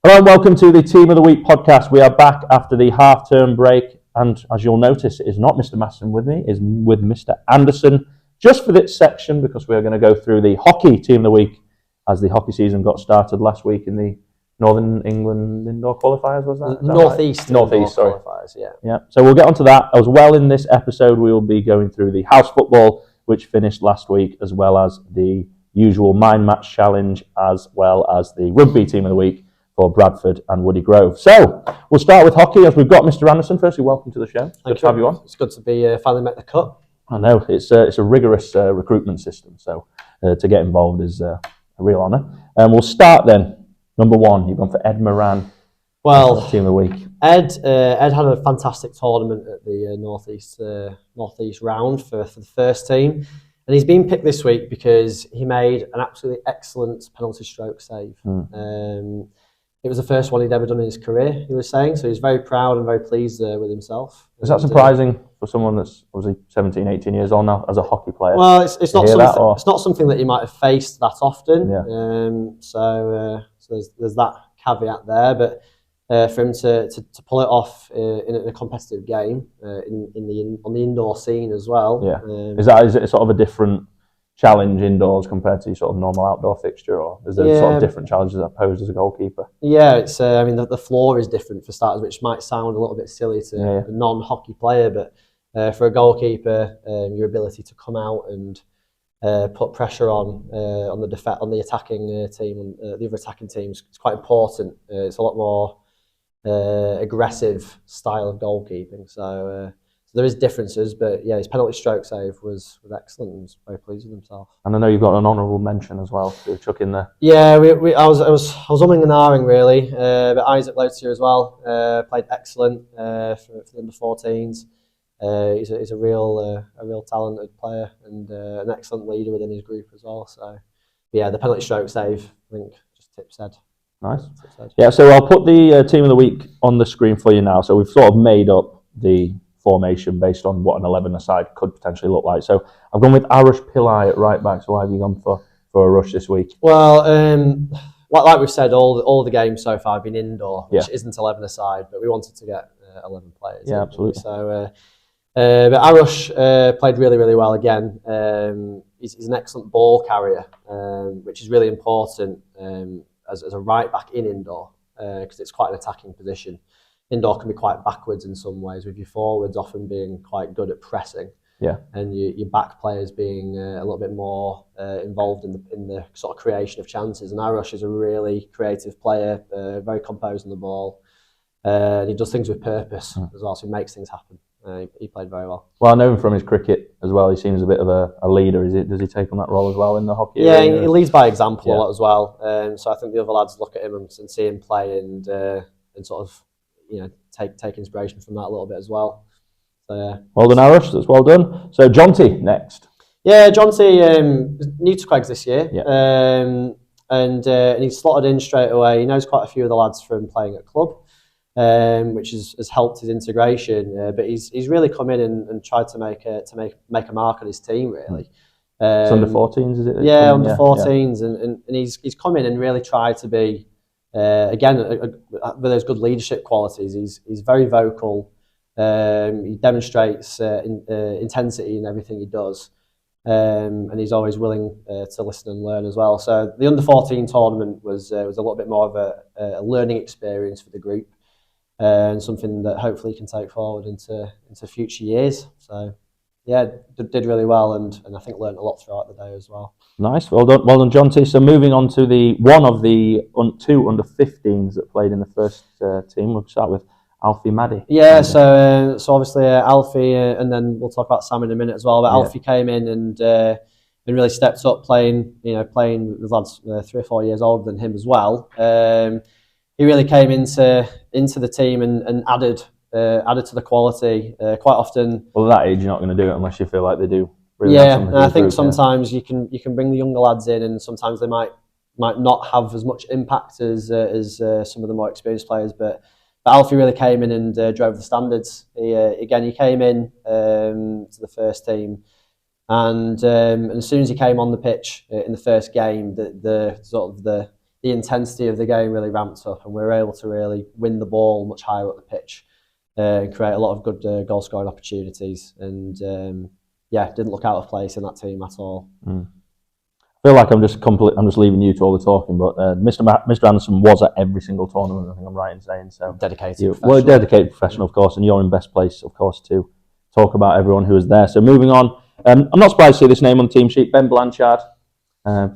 Hello and welcome to the Team of the Week podcast. We are back after the half-term break, and as you'll notice, it is not Mr. Masson with me, it is with Mr. Anderson, just for this section because we are going to go through the hockey Team of the Week as the hockey season got started last week in the Northern England indoor qualifiers, was that? Northeast sorry. Qualifiers, yeah. Yeah, so we'll get onto that. As well in this episode, we will be going through the house football, which finished last week, as well as the usual Mind Match Challenge, as well as the rugby Team of the Week for Bradford and Woody Grove. So we'll start with hockey as we've got Mr. Anderson. Firstly, welcome to the show. Good to have you on. It's good to be finally make the cut. I know it's a rigorous recruitment system, so to get involved is a real honour. We'll start then. Number one, you've gone for Ed Moran. Well, Team of the Week. Ed had a fantastic tournament at the Northeast round for the first team, and he's been picked this week because he made an absolutely excellent penalty stroke save. It was the first one he'd ever done in his career, he was saying, so he's very proud and very pleased with himself. Is that surprising for someone that's obviously 17, 18 years old now as a hocky player? Well, it's not something that you might have faced that often. Yeah. So there's that caveat there, but for him to pull it off in a competitive game on the indoor scene as well. Yeah. Is it sort of a different challenge indoors compared to your sort of normal outdoor fixture, or is there sort of different challenges that posed as a goalkeeper? Yeah, it's I mean the floor is different for starters, which might sound a little bit silly to a non-hockey player, but for a goalkeeper, your ability to come out and put pressure on the attacking team, the other attacking teams, it's quite important. It's a lot more aggressive style of goalkeeping, so there is differences, but yeah, his penalty stroke save was excellent and was very pleased with himself. And I know you've got an honourable mention as well to chuck in there. Yeah, I was umming and ahhing really, but Isaac Lotier as well played excellent for the under-14s. He's a real talented player and an excellent leader within his group as well. So yeah, the penalty stroke save, I think, just tips Ed. Nice. Yeah, so I'll put the Team of the Week on the screen for you now. So we've sort of made up the formation based on what an 11-a-side could potentially look like. So I've gone with Arush Pillai at right back. So why have you gone for Arush this week? Well, like we've said, all the games so far have been indoor, which isn't 11-a-side, but we wanted to get 11 players. Yeah, absolutely. So, but Arush played really, really well again. He's an excellent ball carrier, which is really important as a right back in indoor because it's quite an attacking position. Indoor can be quite backwards in some ways, with your forwards often being quite good at pressing, and your back players being a little bit more involved in the sort of creation of chances. And Arush is a really creative player, very composed on the ball, and he does things with purpose as well, so he makes things happen. He played very well. Well, I know him from his cricket as well. He seems a bit of a leader. Does he take on that role as well in the hockey? Yeah, he leads by example a lot as well. So I think the other lads look at him and see him play and sort of take inspiration from that a little bit as well. So yeah. Well done, Arush. That's well done. So Jonty next. Yeah, Jonty new to Quegs this year. Yeah. And he's slotted in straight away. He knows quite a few of the lads from playing at club, which has helped his integration. But he's really come in and tried to make a mark on his team really. It's under 14s, is it? Yeah, under 14s, and he's come in and really tried to be. Again, with those good leadership qualities, he's very vocal. He demonstrates intensity in everything he does, and he's always willing to listen and learn as well. So the under-14 tournament was a little bit more of a learning experience for the group, and something that hopefully he can take forward into future years. So yeah, did really well, and I think learned a lot throughout the day as well. Nice, well done, John T. So moving on to one of the two under-15s that played in the first team. We'll start with Alfie Maddy. Yeah, so obviously Alfie, and then we'll talk about Sam in a minute as well. But Alfie came in and really stepped up, playing with lads 3 or 4 years older than him as well. He really came into the team and added to the quality quite often. Well, at that age, you're not going to do it unless you feel like they do. Really and I think sometimes you can bring the younger lads in, and sometimes they might not have as much impact as some of the more experienced players. But Alfie really came in and drove the standards. He came in to the first team, and as soon as he came on the pitch in the first game, the the intensity of the game really ramped up, and we were able to really win the ball much higher up the pitch and create a lot of good goal scoring opportunities. And didn't look out of place in that team at all. I feel like I'm just leaving you to all the talking, but Mr. Anderson was at every single tournament. I think I'm right in saying so. Dedicated professional, of course, and you're in best place, of course, to talk about everyone who was there. So moving on, I'm not surprised to see this name on the team sheet. Ben Blanchard,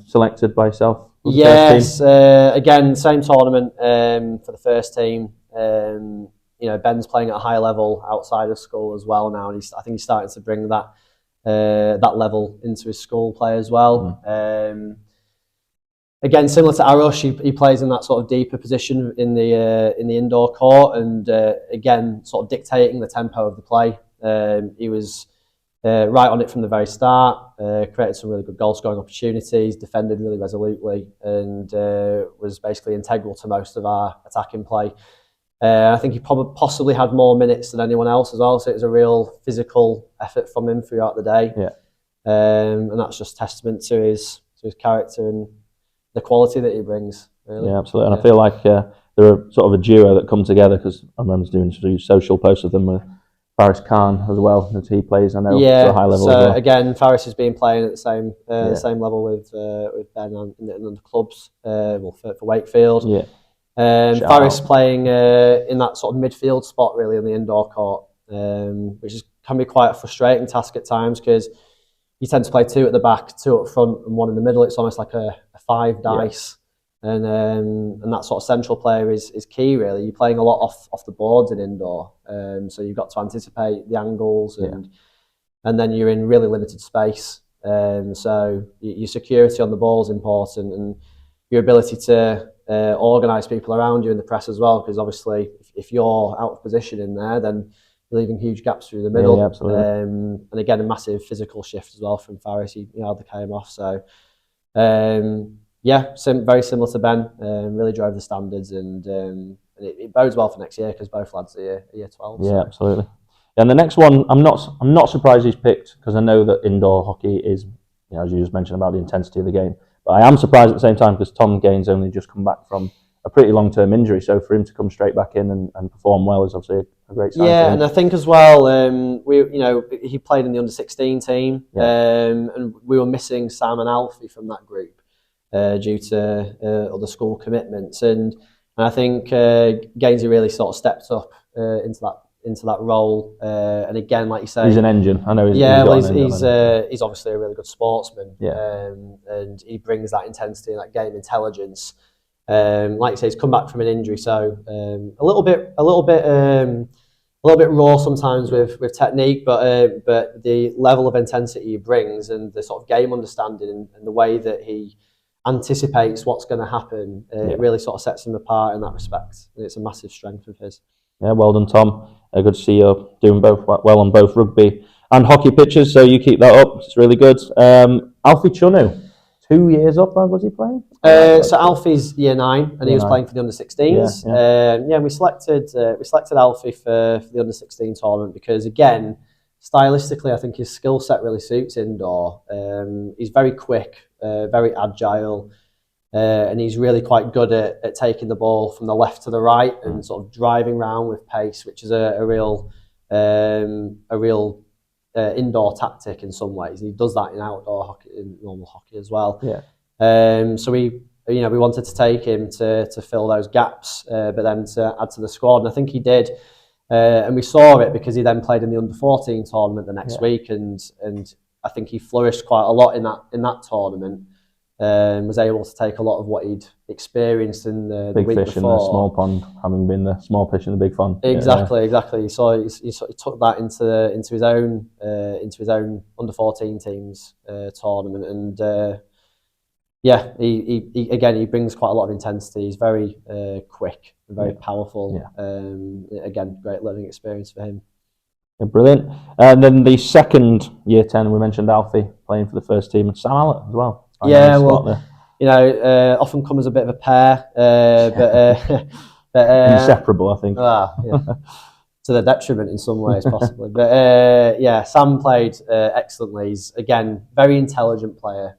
selected by yourself. Yes, again, same tournament for the first team. Ben's playing at a high level outside of school as well now, and I think he's starting to bring that level into his school play as well. Again, similar to Arush, he plays in that sort of deeper position in the indoor court, and again, sort of dictating the tempo of the play. He was right on it from the very start, created some really good goal scoring opportunities, defended really resolutely, and was basically integral to most of our attacking play. I think he possibly had more minutes than anyone else as well, so it was a real physical effort from him throughout the day. And that's just testament to his character and the quality that he brings. Really. Yeah, absolutely. And I feel like they're sort of a duo that come together, because I remember doing social posts with them with Faris Khan as well, that he plays, I know, to a high level so as well. Again, Faris has been playing at the same level with Ben in the clubs, for Wakefield. Yeah. Faris playing in that sort of midfield spot, really, in the indoor court, which can be quite a frustrating task at times, because you tend to play two at the back, two up front, and one in the middle. It's almost like a five dice. And that sort of central player is key, really. You're playing a lot off the boards in indoor, so you've got to anticipate the angles, and then you're in really limited space. So your security on the ball is important, and your ability to organise people around you in the press as well, because obviously if you're out of position in there, then you're leaving huge gaps through the middle. Yeah, absolutely. And again, a massive physical shift as well from Faris. He hardly came off, so. Very similar to Ben. Really drove the standards, and it bodes well for next year, because both lads are year 12. Yeah, absolutely. And the next one, I'm not surprised he's picked, because I know that indoor hockey is, as you just mentioned, about the intensity of the game. But I am surprised at the same time, because Tom Gaines only just come back from a pretty long-term injury, so for him to come straight back in and perform well is obviously a great sign. Yeah, and I think as well, he played in the under-16 team, and we were missing Sam and Alfie from that group due to other school commitments, and I think Gainsey really sort of stepped up into that role, and again, like you say, he's an engine. I know. He's obviously a really good sportsman, and he brings that intensity and that game intelligence. Like you say, he's come back from an injury, so a little bit raw sometimes with technique, but the level of intensity he brings, and the sort of game understanding, and the way that he anticipates what's going to happen, it really sort of sets him apart in that respect. And it's a massive strength of his. Yeah, well done, Tom. Good to see you doing both well on both rugby and hockey pitches, so you keep that up. It's really good. Alfie Chunu, 2 years up, was he playing? So Alfie's year 9, and he was playing for the under-16s. We selected Alfie for the under-16 tournament, because again, stylistically, I think his skill set really suits indoor. He's very quick, very agile, and he's really quite good at taking the ball from the left to the right and sort of driving around with pace, which is a real indoor tactic in some ways. He does that in outdoor hockey, in normal hockey as well. So we wanted to take him to fill those gaps, but then to add to the squad, and I think he did. And we saw it, because he then played in the under-14 tournament the next week, and I think he flourished quite a lot in that tournament. Was able to take a lot of what he'd experienced in the big week fish before. In the small pond, having been the small fish in the big pond. Exactly. So he took that into his own under-14 teams tournament, and he brings quite a lot of intensity. He's very quick and very powerful. Again, great learning experience for him. Yeah, brilliant. And then the second year 10, we mentioned Alfie playing for the first team, and Sam Allett as well. Often come as a bit of a pair, but inseparable, I think. To the detriment in some ways, possibly. But Sam played excellently. He's, again, very intelligent player.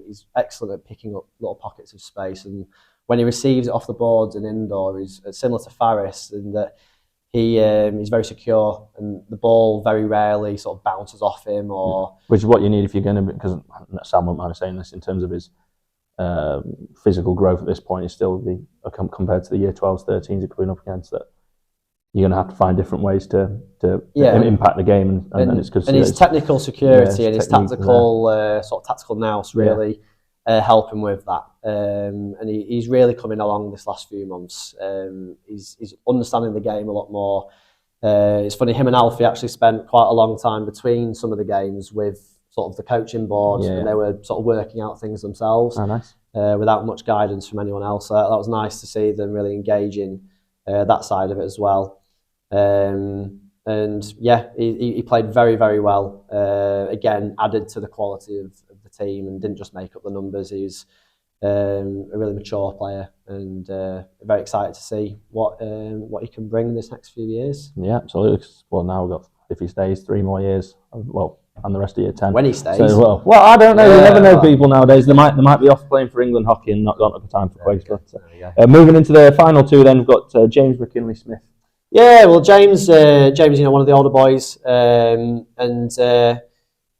He's excellent at picking up little pockets of space and when he receives it off the boards in indoor, he's similar to Faris in that he's very secure, and the ball very rarely sort of bounces off him. Which is what you need if you're going to, because Sam won't mind saying this in terms of his physical growth at this point is still compared to the year 12s, 13s you're coming up against, that you're going to have to find different ways to impact the game, and it's and his technical security and his tactical sort of tactical nous really help him with that, and he's really coming along this last few months. He's understanding the game a lot more. It's funny, him and Alfie actually spent quite a long time between some of the games with sort of the coaching board, and they were sort of working out things themselves. Oh, nice. Without much guidance from anyone else. That was nice to see them really engaging that side of it as well. And yeah, he played very, very well. Again, added to the quality of the team and didn't just make up the numbers. He's a really mature player, and very excited to see what he can bring in this next few years. Yeah, absolutely. Well, now we've got, if he stays, 3 more years. Well, and the rest of year 10. When he stays. So, well, I don't know. You never know people nowadays. They might be off playing for England hockey and not got the time for Quakes. But moving into the final two, then we've got James McKinley-Smith. Yeah, well, James, one of the older boys, and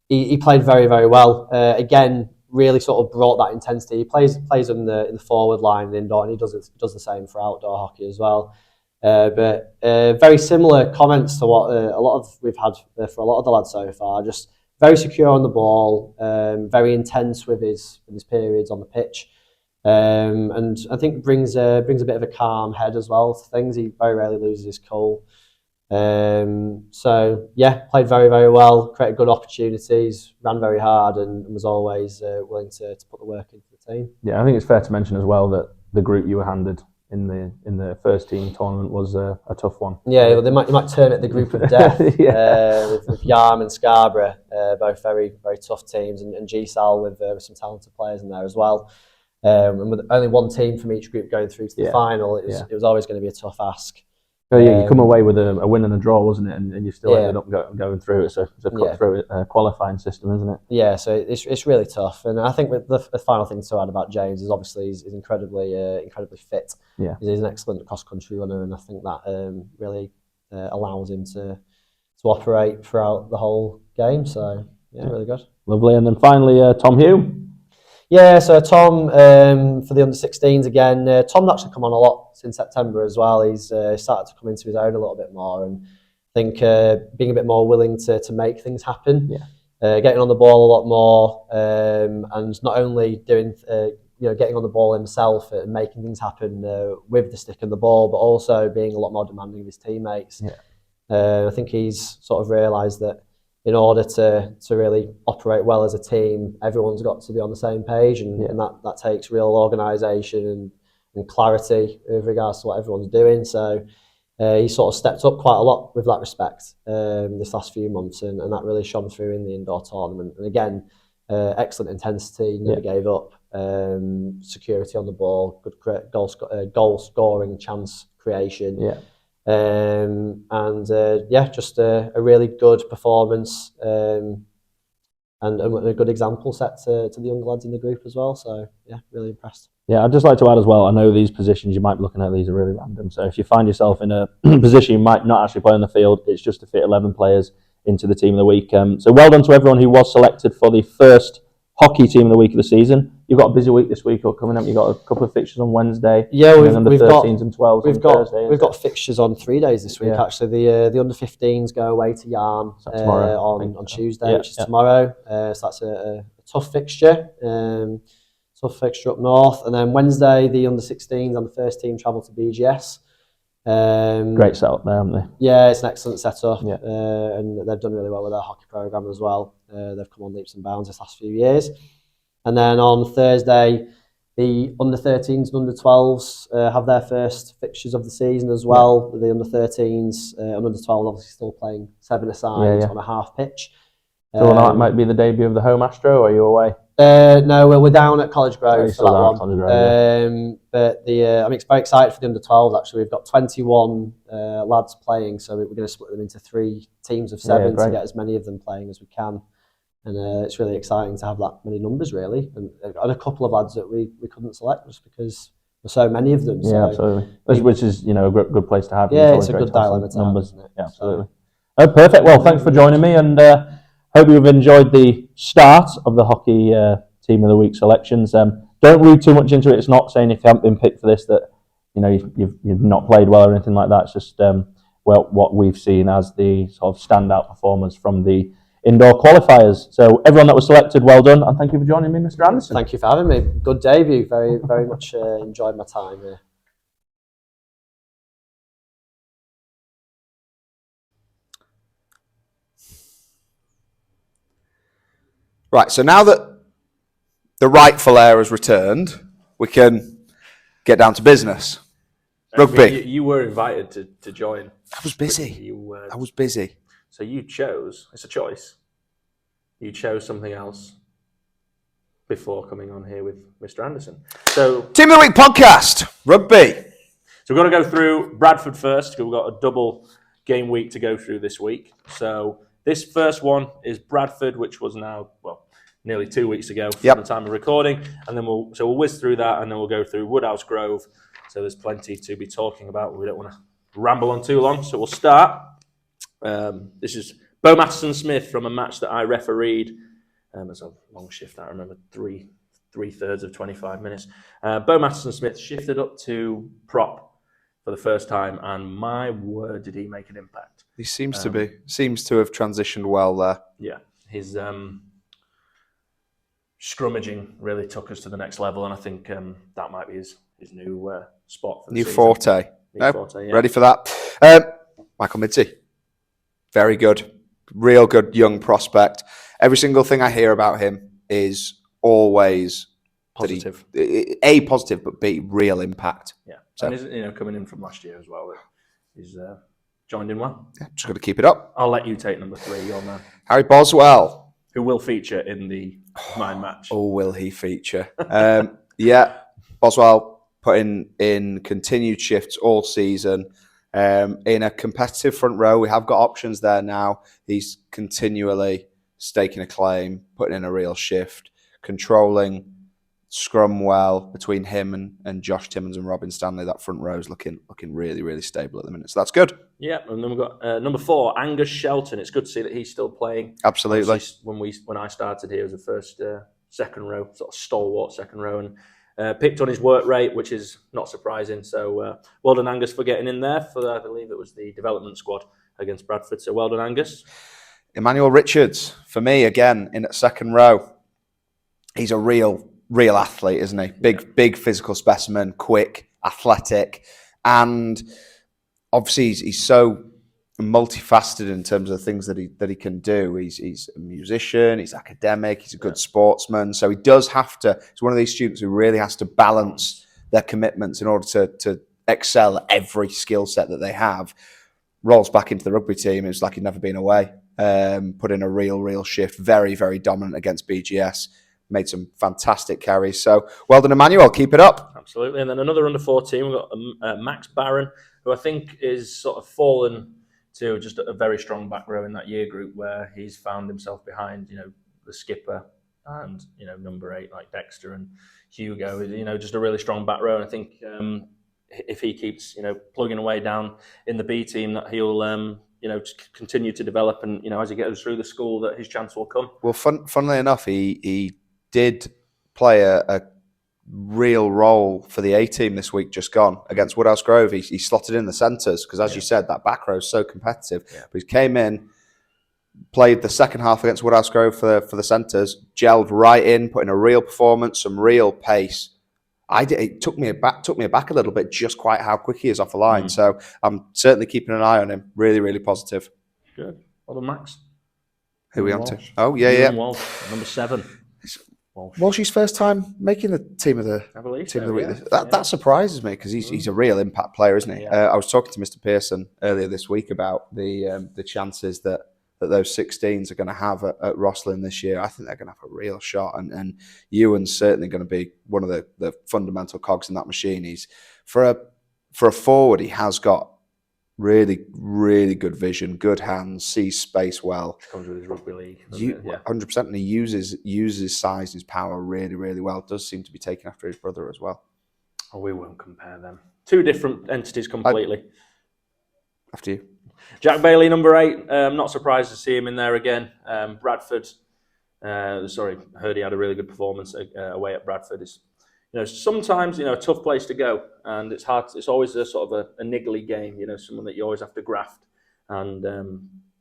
he played very, very well. Again, really sort of brought that intensity. He plays in the forward line in indoor, and he does the same for outdoor hockey as well. But very similar comments to what we've had for a lot of the lads so far. Just very secure on the ball, very intense with his periods on the pitch. And I think brings a bit of a calm head as well to things. He very rarely loses his cool. So yeah, played very, very well, created good opportunities, ran very hard, and was always willing to put the work into the team. Yeah, I think it's fair to mention as well that the group you were handed in the first team tournament was a tough one. Yeah, well, you might term it the group of death. with Yarm and Scarborough, both very, very tough teams, and GSAL with some talented players in there as well. And with only one team from each group going through to the final, it was always going to be a tough ask. So you come away with a win and a draw, wasn't it? And you still ended up going through it. So it's a cut-through qualifying system, isn't it? Yeah, so it's really tough. And I think with the final thing to add about James is obviously he's incredibly fit. Yeah, he's an excellent cross-country runner, and I think that really allows him to operate throughout the whole game. So yeah, really good. Lovely. And then finally, Tom Hugh. Yeah, so Tom, for the under-16s again, Tom's actually come on a lot since September as well. He's started to come into his own a little bit more, and I think being a bit more willing to make things happen, getting on the ball a lot more, and not only doing, getting on the ball himself and making things happen with the stick and the ball, but also being a lot more demanding of his teammates. I think he's sort of realised that in order to really operate well as a team, everyone's got to be on the same page, and that takes real organisation and clarity with regards to what everyone's doing. So he sort of stepped up quite a lot with that respect this last few months, and that really shone through in the indoor tournament. And again, excellent intensity, never gave up, security on the ball, good goal scoring, chance creation. Just a really good performance, and a good example set to the young lads in the group as well. So yeah, really impressed. Yeah, I'd just like to add as well, I know these positions you might be looking at, these are really random. So if you find yourself in a position you might not actually play on the field, it's just to fit 11 players into the team of the week. So well done to everyone who was selected for the first hockey team of the week of the season. You've got a busy week this week coming up. You've got a couple of fixtures on Wednesday. Yeah, we've got 13s and 12s on Thursday. We've got fixtures on 3 days this week. Actually, the under 15s go away to Yarm on Tuesday, which is tomorrow. So that's a tough fixture. Tough fixture up north, and then Wednesday the under 16s and the first team travel to BGS. Great setup there, haven't they? Yeah, it's an excellent setup, and they've done really well with their hockey program as well. They've come on leaps and bounds this last few years. And then on Thursday, the under 13s and under 12s have their first fixtures of the season as well. The under 13s and under 12s obviously still playing 7-a-side on a half pitch. So that might be the debut of the home Astro, or are you away? No, we're down at College Grove for that one. But I'm very excited for the under 12s. Actually, we've got 21 lads playing, so we're going to split them into 3 teams of 7 to get as many of them playing as we can. And it's really exciting to have that many numbers, really, and a couple of lads that we couldn't select just because There's so many of them. Yeah, So, absolutely. Which is, a good place to have. Yeah, it's a good dilemma to numbers. have, isn't it? Yeah, absolutely. Oh, perfect. Well, thanks for joining me, and hope you've enjoyed the start of the hockey team of the week selections. Don't read too much into it. It's not saying if you haven't been picked for this that you've not played well or anything like that. It's just what we've seen as the sort of standout performers from the indoor qualifiers. So everyone that was selected, well done, and thank you for joining me, Mr. Anderson. Thank you for having me. Good debut. Very, very much enjoyed my time here. Right, so now that the rightful heir has returned, we can get down to business. Rugby. You were invited to join. I was busy. I was busy. So you chose, it's a choice, you chose something else before coming on here with Mr. Anderson. So Team of the Week podcast, rugby. So we're going to go through Bradford first, because we've got a double game week to go through this week. So this first one is Bradford, which was now, nearly 2 weeks ago from the time of recording. And then we'll whiz through that, and then we'll go through Woodhouse Grove. So there's plenty to be talking about. We don't want to ramble on too long. So we'll start. This is Bo Masterson-Smith from a match that I refereed. It's a long shift, I remember, three-thirds of 25 minutes. Bo Masterson-Smith shifted up to prop for the first time, and my word, did he make an impact. He seems to have transitioned well there. Yeah, his scrummaging really took us to the next level, and I think that might be his new spot for the season. Forte. Forte, yeah. Ready for that? Michael Middsey. Very good. Real good young prospect. Every single thing I hear about him is always positive. A, positive, but B, real impact. Yeah. So, and coming in from last year as well, he's joined in well. Yeah, just got to keep it up. I'll let you take number 3, your man. Harry Boswell. Who will feature in the Mind Match. Oh, will he feature? Boswell putting in continued shifts all season. In a competitive front row, we have got options there now. He's continually staking a claim, putting in a real shift, controlling scrum well between him and Josh Timmins and Robin Stanley. That front row is looking really, really stable at the minute. So that's good. Yeah, and then we've got number 4, Angus Shelton. It's good to see that he's still playing. Absolutely. When I started here as a first second row, sort of stalwart second row, and picked on his work rate, which is not surprising. So well done, Angus, for getting in there for, I believe it was the development squad against Bradford. So well done, Angus. Emmanuel Richards, for me, again, in at second row. He's a real athlete, isn't he? Big physical specimen, quick, athletic, and obviously he's so multifaceted in terms of the things that he can do. He's a musician, he's academic, he's a good sportsman. So he does have to. He's one of these students who really has to balance their commitments in order to excel at every skill set that they have. Rolls back into the rugby team. It's like he'd never been away. Put in a real shift. Very, very dominant against BGS. Made some fantastic carries. So well done, Emmanuel. Keep it up. Absolutely. And then another under 14, we've got Max Barron, who I think is sort of fallen to just a very strong back row in that year group, where he's found himself behind, the skipper and, number 8 like Dexter and Hugo, just a really strong back row. And I think if he keeps, plugging away down in the B team, that he'll, continue to develop, and, as he gets through the school, that his chance will come. Well, funnily enough, he did play a real role for the A team this week just gone against Woodhouse Grove. He slotted in the centres because, as you said, that back row is so competitive. Yeah. But he came in, played the second half against Woodhouse Grove for the centres, gelled right in, put in a real performance, some real pace. It took me aback a little bit, just quite how quick he is off the line. So I'm certainly keeping an eye on him. Really, really positive. Good. Well done, Max. Who are we on to? Oh, yeah. Walsh, number 7. Walsh's first time making the team of the week. That surprises me, because he's a real impact player, isn't he? Yeah. I was talking to Mr. Pearson earlier this week about the chances that those 16s are going to have at Rosslyn this year. I think they're going to have a real shot, and Ewan's certainly going to be one of the fundamental cogs in that machine. He's for a forward, he has got really, really good vision, good hands, sees space well. Comes with his rugby league. 100%, and he uses size and his power really, really well. Does seem to be taken after his brother as well. Oh, we won't compare them. Two different entities completely. After you. Jack Bailey, number 8. Not surprised to see him in there again. Bradford. Heard he had a really good performance away at Bradford. It's, sometimes a tough place to go, and it's hard. It's always a sort of a niggly game. Someone that you always have to graft. And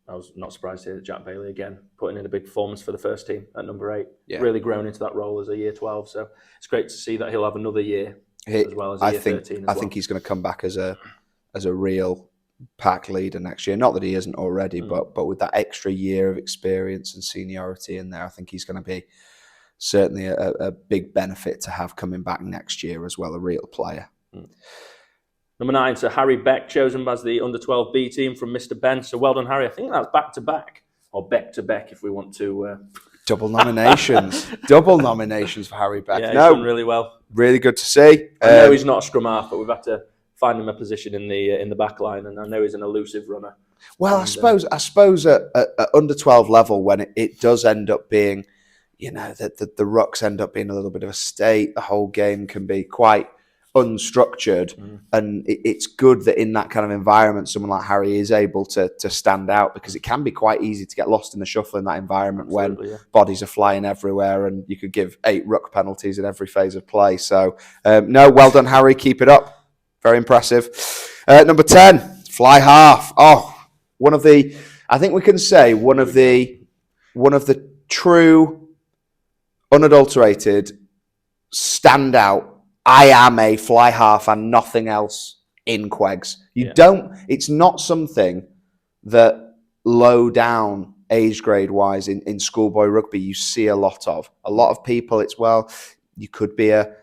I was not surprised to hear that Jack Bailey again putting in a big performance for the first team at number 8. Yeah. Really grown into that role as a year 12. So it's great to see that he'll have another year as well as a year 13. I think he's going to come back as a real pack leader next year. Not that he isn't already, but with that extra year of experience and seniority in there, I think he's going to be certainly a big benefit to have coming back next year as well, a real player. Number 9, so Harry Beck, chosen as the under-12 B team from Mr. Ben. So well done, Harry. I think that's back-to-back, or Beck-to-Beck if we want to... Double nominations. Double nominations for Harry Beck. Yeah, he's done really well. Really good to see. I know he's not a scrum half, but we've had to find him a position in the back line, and I know he's an elusive runner. Well, I suppose at under 12 level, when it does end up being, that the rucks end up being a little bit of a state, the whole game can be quite unstructured, and it's good that in that kind of environment, someone like Harry is able to stand out, because it can be quite easy to get lost in the shuffle in that environment. Absolutely, when bodies are flying everywhere and you could give 8 ruck penalties in every phase of play. So, no, well done, Harry. Keep it up. Very impressive. Number 10, fly half. Oh, I think we can say one of the true, unadulterated, standout, I am a fly half and nothing else in Quegs. It's not something that low down age grade wise in schoolboy rugby you see a lot of. A lot of people, you could be a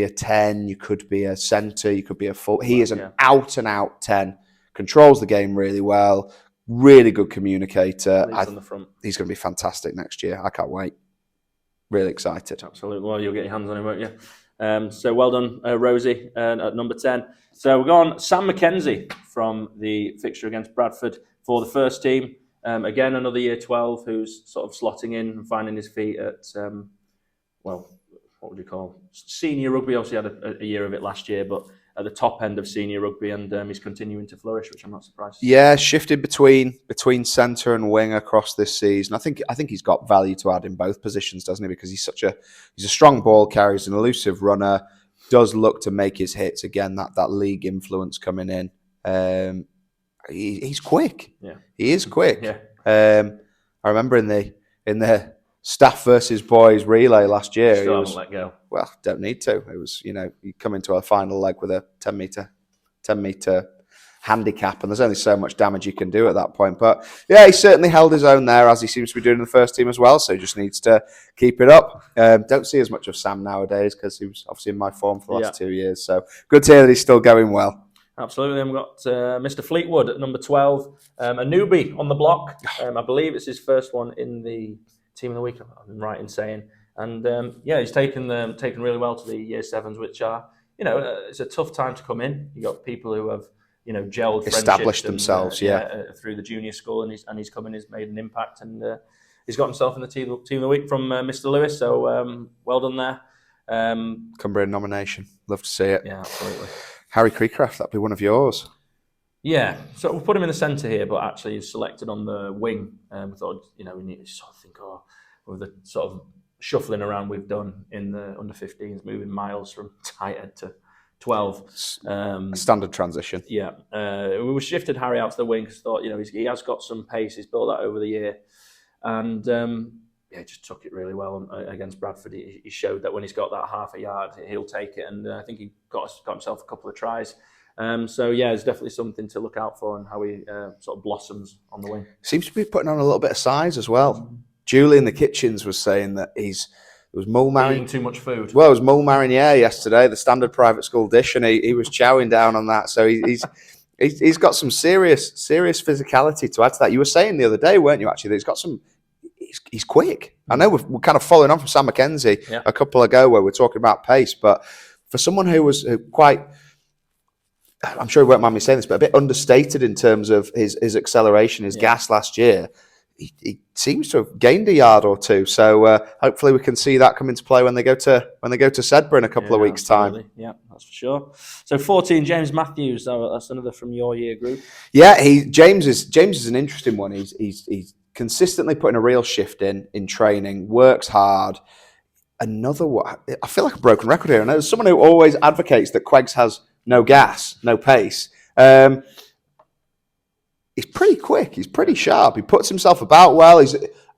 10, you could be a centre, you could be a full. He is an out and out 10, controls the game really well, really good communicator. On the front. He's going to be fantastic next year. I can't wait. Really excited. Absolutely. Well, you'll get your hands on him, won't you? So well done, Rosie, at number 10. So we've got Sam McKenzie from the fixture against Bradford for the first team. Again, another year 12 who's sort of slotting in and finding his feet at, what would you call senior rugby? Obviously had a year of it last year, but at the top end of senior rugby, and he's continuing to flourish, which I'm not surprised. Yeah, shifted between centre and wing across this season. I think he's got value to add in both positions, doesn't he? Because he's a strong ball carrier, he's an elusive runner, does look to make his hits. Again, that league influence coming in. He's quick. Yeah, he is quick. Yeah. I remember in the staff versus boys relay last year. Still haven't let go. Well, don't need to. It was, you come into a final leg with a 10 metre handicap, and there's only so much damage you can do at that point. But yeah, he certainly held his own there, as he seems to be doing in the first team as well. So he just needs to keep it up. Don't see as much of Sam nowadays because he was obviously in my form for the last 2 years. So good to hear that he's still going well. Absolutely. Then we've got Mr. Fleetwood at number 12, a newbie on the block. I believe it's his first one in the Team of the Week, I'm right in saying. And he's taken really well to the year 7s, which are, it's a tough time to come in. You got people who have, gelled, established themselves, through the junior school, and he's come in, he's made an impact, and he's got himself in the Team of the Week from Mr. Lewis. So well done there. Cumbrian nomination, love to see it. Yeah, absolutely. Harry Creecraft, that'd be one of yours. Yeah, so we'll put him in the centre here, but actually he's selected on the wing. We thought, we need to sort of think, with the sort of shuffling around we've done in the under-15s, moving miles from tight end to 12. Standard transition. Yeah, we shifted Harry out to the wing because thought, he has got some pace. He's built that over the year, and he just took it really well against Bradford. He showed that when he's got that half a yard, he'll take it, and I think he got himself a couple of tries. It's definitely something to look out for, and how he sort of blossoms on the wing. Seems to be putting on a little bit of size as well. Julie in the kitchens was saying that there was mole eating too much food. Well, it was mole mariniere yesterday, the standard private school dish, and he was chowing down on that. So he's got some serious physicality to add to that. You were saying the other day, weren't you? Actually, that he's got some. He's quick. I know we're kind of following on from Sam McKenzie a couple ago where we're talking about pace, but for someone who was quite, I'm sure he won't mind me saying this, but a bit understated in terms of his acceleration, his gas last year. he seems to have gained a yard or two. So hopefully we can see that come into play when they go to Sedbergh in a couple of weeks' time. Yeah, that's for sure. So 14, James Matthews. That's another from your year group. Yeah, James is an interesting one. He's consistently putting a real shift in training. Works hard. Another one. I feel like a broken record here. And there's someone who always advocates that Queggs has no gas, no pace. He's pretty quick. He's pretty sharp. He puts himself about well.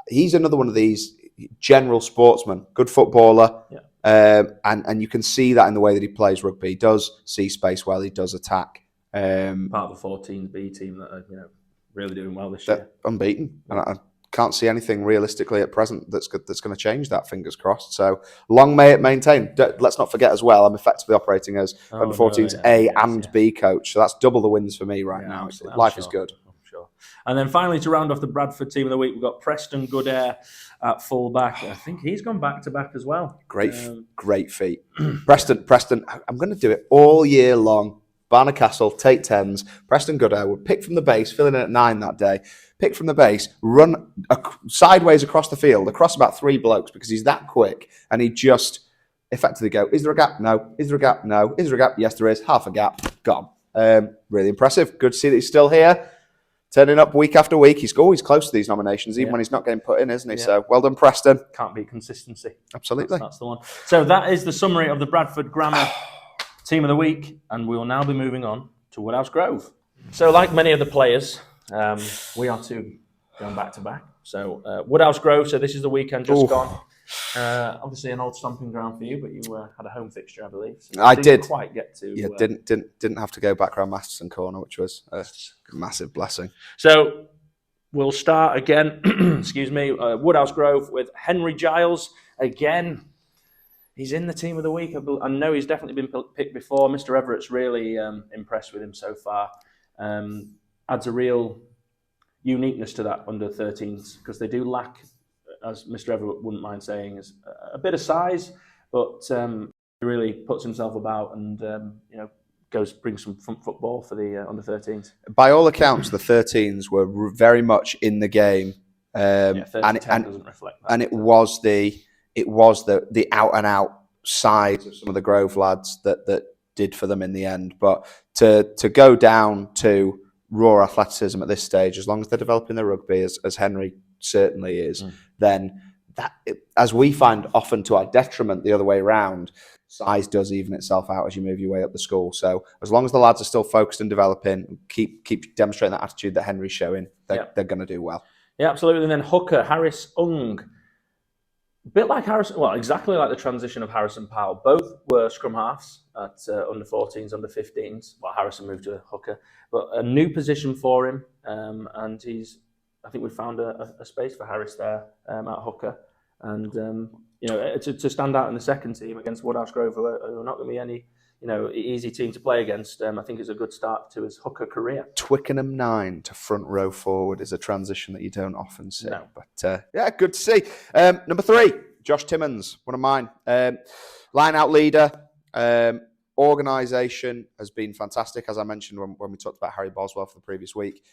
He's another one of these general sportsmen, good footballer. Yeah. And you can see that in the way that he plays rugby. He does see space well. He does attack. Part of the 14B team that are really doing well this year. Unbeaten. And I can't see anything realistically at present that's going to change that, fingers crossed. So long may it maintain. Let's not forget as well, I'm effectively operating as under 14's A and B coach. So that's double the wins for me right now. Life is good. Sure. And then finally, to round off the Bradford team of the week, we've got Preston Goodair at full-back. I think he's gone back-to-back as well. Great feat. Preston, I'm going to do it all year long. Barnard Castle, take 10s. Preston Goodair would pick from the base, filling in at 9 that day. Pick from the base, run sideways across the field, across about 3 blokes because he's that quick. And he just effectively go, is there a gap? No. Is there a gap? No. Is there a gap? Yes, there is. Half a gap. Gone. Really impressive. Good to see that he's still here. Turning up week after week. He's always close to these nominations, even when he's not getting put in, isn't he? Yeah. So well done, Preston. Can't beat consistency. Absolutely. That's the one. So that is the summary of the Bradford Grammar team of the week. And we will now be moving on to Woodhouse Grove. So like many of the players, we are too going back-to-back. So Woodhouse Grove, so this is the weekend just gone. Obviously an old stomping ground for you, but you had a home fixture, I believe. So I did quite get to. Yeah, didn't have to go back around Masterson Corner, which was a massive blessing. So we'll start again. Excuse me, Woodhouse Grove with Henry Giles again. He's in the team of the week. I know he's definitely been picked before. Mr. Everett's really impressed with him so far. Adds a real uniqueness to that under 13s because they do lack, as Mr. Everett wouldn't mind saying, is a bit of size, but he really puts himself about and brings some front football for the under 13s. By all accounts, the 13s were very much in the game, and doesn't reflect that. And it was the out and out side of some of the Grove lads that did for them in the end. But to go down to raw athleticism at this stage, as long as they're developing their rugby, as Henry certainly is, then that, as we find often to our detriment the other way around, size does even itself out as you move your way up the school. So as long as the lads are still focused and developing, keep demonstrating that attitude that Henry's showing, they're going to do well. Yeah, absolutely. And then hooker, Harris Ung. A bit like Harrison, well, exactly like the transition of Harrison Powell. Both were scrum halves at under 14s, under 15s. Well, Harrison moved to hooker, but a new position for him. And I think we found a space for Harris there at hooker. And, to stand out in the second team against Woodhouse Grove, who are not going to be any, easy team to play against, I think is a good start to his hooker career. Twickenham 9 to front row forward is a transition that you don't often see. No. But good to see. Number 3, Josh Timmons, one of mine. Line out leader. Organisation has been fantastic, as I mentioned when we talked about Harry Boswell for the previous week.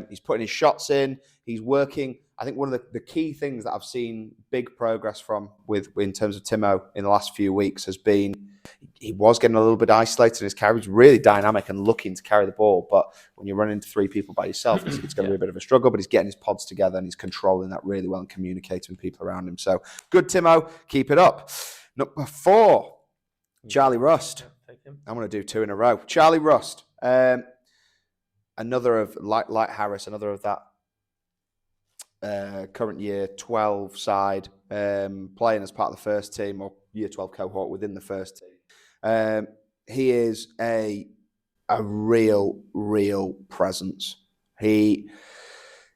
He's putting his shots in. He's working. I think one of the key things that I've seen big progress from in terms of Timo in the last few weeks has been he was getting a little bit isolated in his carry. He's really dynamic and looking to carry the ball. But when you run into 3 people by yourself, it's going to be a bit of a struggle. But he's getting his pods together and he's controlling that really well and communicating with people around him. So good, Timo. Keep it up. Number 4, Charlie Rust. I'm going to do 2 in a row. Charlie Rust. Another of, like Harris, another of that current year 12 side, playing as part of the first team or year 12 cohort within the first team. He is a real presence. He